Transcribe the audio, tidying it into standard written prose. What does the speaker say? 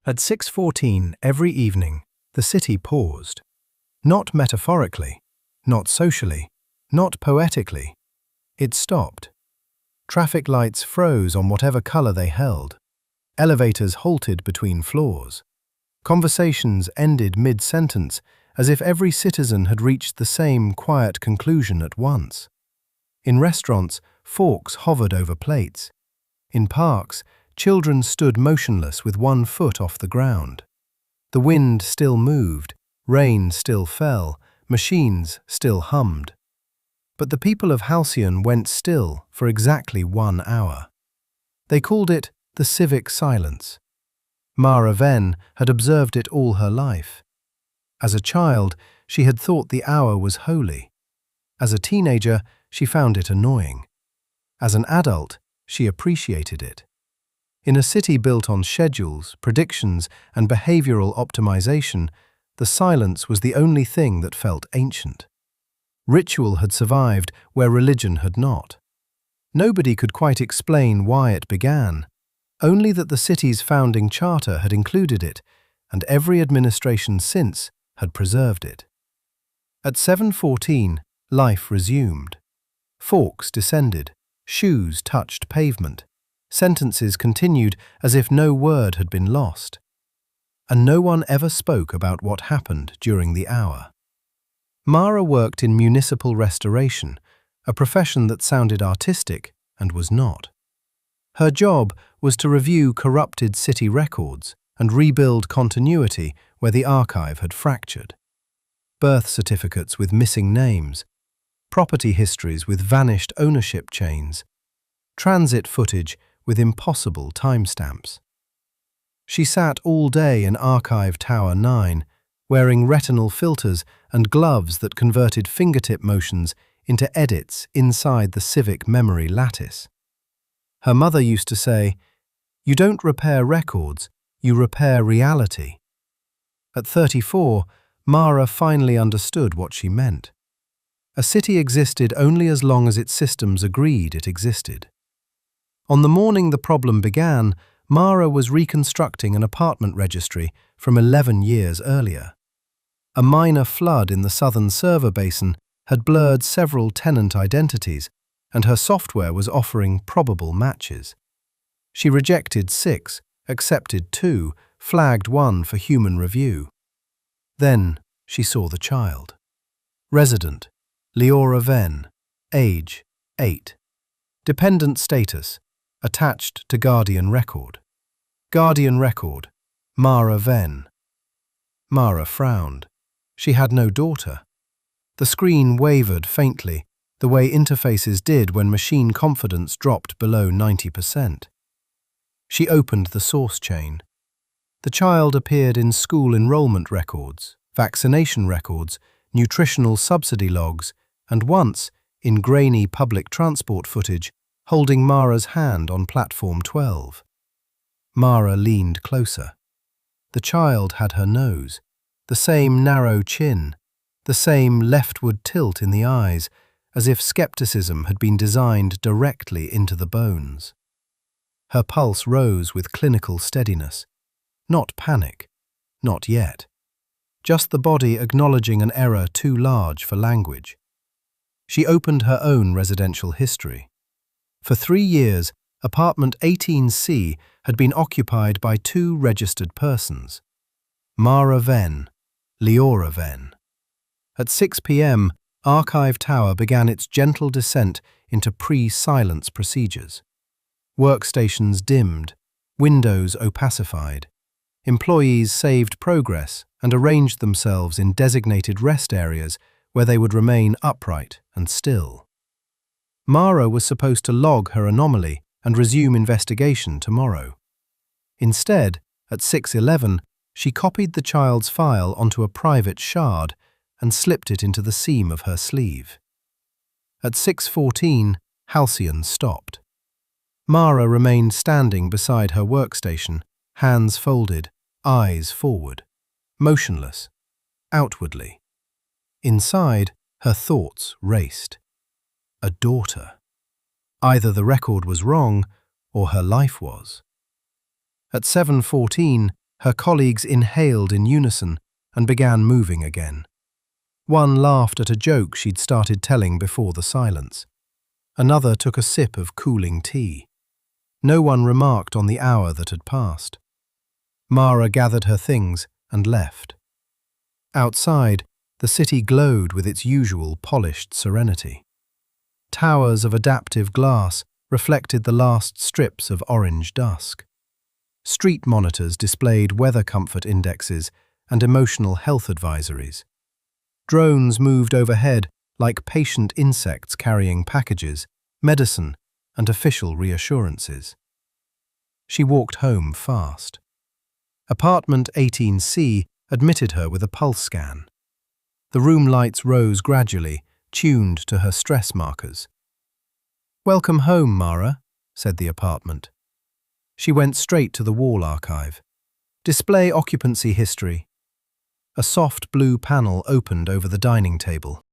At 6:14 every evening, the city paused. Not metaphorically, not socially, not poetically. It stopped. Traffic lights froze on whatever color they held. Elevators halted between floors. Conversations ended mid-sentence, as if every citizen had reached the same quiet conclusion at once. In restaurants, forks hovered over plates. In parks, children stood motionless with one foot off the ground. The wind still moved, rain still fell, machines still hummed. But the people of Halcyon went still for exactly 1 hour. They called it the Civic Silence. Mara Venn had observed it all her life. As a child, she had thought the hour was holy. As a teenager, she found it annoying. As an adult, she appreciated it. In a city built on schedules, predictions, and behavioral optimization, the silence was the only thing that felt ancient. Ritual had survived where religion had not. Nobody could quite explain why it began, only that the city's founding charter had included it, and every administration since had preserved it. At 7:14, life resumed. Forks descended, shoes touched pavement, sentences continued as if no word had been lost. And no one ever spoke about what happened during the hour. Mara worked in municipal restoration, a profession that sounded artistic and was not. Her job was to review corrupted city records and rebuild continuity where the archive had fractured. Birth certificates with missing names, property histories with vanished ownership chains, transit footage with impossible timestamps. She sat all day in Archive Tower 9, wearing retinal filters and gloves that converted fingertip motions into edits inside the civic memory lattice. Her mother used to say, "You don't repair records, you repair reality." At 34, Mara finally understood what she meant. A city existed only as long as its systems agreed it existed. On the morning the problem began, Mara was reconstructing an apartment registry from 11 years earlier. A minor flood in the southern server basin had blurred several tenant identities, and her software was offering probable matches. She rejected 6, accepted 2, flagged 1 for human review. Then she saw the child. Resident, Leora Venn, age 8. Dependent status, attached to Guardian record. Guardian record, Mara Venn. Mara frowned. She had no daughter. The screen wavered faintly, the way interfaces did when machine confidence dropped below 90%. She opened the source chain. The child appeared in school enrollment records, vaccination records, nutritional subsidy logs, and once, in grainy public transport footage, holding Mara's hand on platform 12. Mara leaned closer. The child had her nose, the same narrow chin, the same leftward tilt in the eyes, as if skepticism had been designed directly into the bones. Her pulse rose with clinical steadiness. Not panic, not yet. Just the body acknowledging an error too large for language. She opened her own residential history. For 3 years, apartment 18C had been occupied by 2 registered persons. Mara Venn, Leora Venn. At 6 p.m., Archive Tower began its gentle descent into pre-silence procedures. Workstations dimmed, windows opacified. Employees saved progress and arranged themselves in designated rest areas where they would remain upright and still. Mara was supposed to log her anomaly and resume investigation tomorrow. Instead, at 6:11, she copied the child's file onto a private shard and slipped it into the seam of her sleeve. At 6:14, Halcyon stopped. Mara remained standing beside her workstation, hands folded, eyes forward, motionless, outwardly. Inside, her thoughts raced. A daughter. Either the record was wrong, or her life was. At 7:14, Her colleagues inhaled in unison and began moving again. One laughed at a joke she'd started telling before the silence. Another took a sip of cooling tea. No one remarked on the hour that had passed. Mara gathered her things and left. Outside, the city glowed with its usual polished serenity. Towers of adaptive glass reflected the last strips of orange dusk. Street monitors displayed weather comfort indexes and emotional health advisories. Drones moved overhead like patient insects carrying packages, medicine, and official reassurances. She walked home fast. Apartment 18C admitted her with a pulse scan. The room lights rose gradually, tuned to her stress markers. "Welcome home, Mara," said the apartment. She went straight to the wall archive. "Display occupancy history." A soft blue panel opened over the dining table.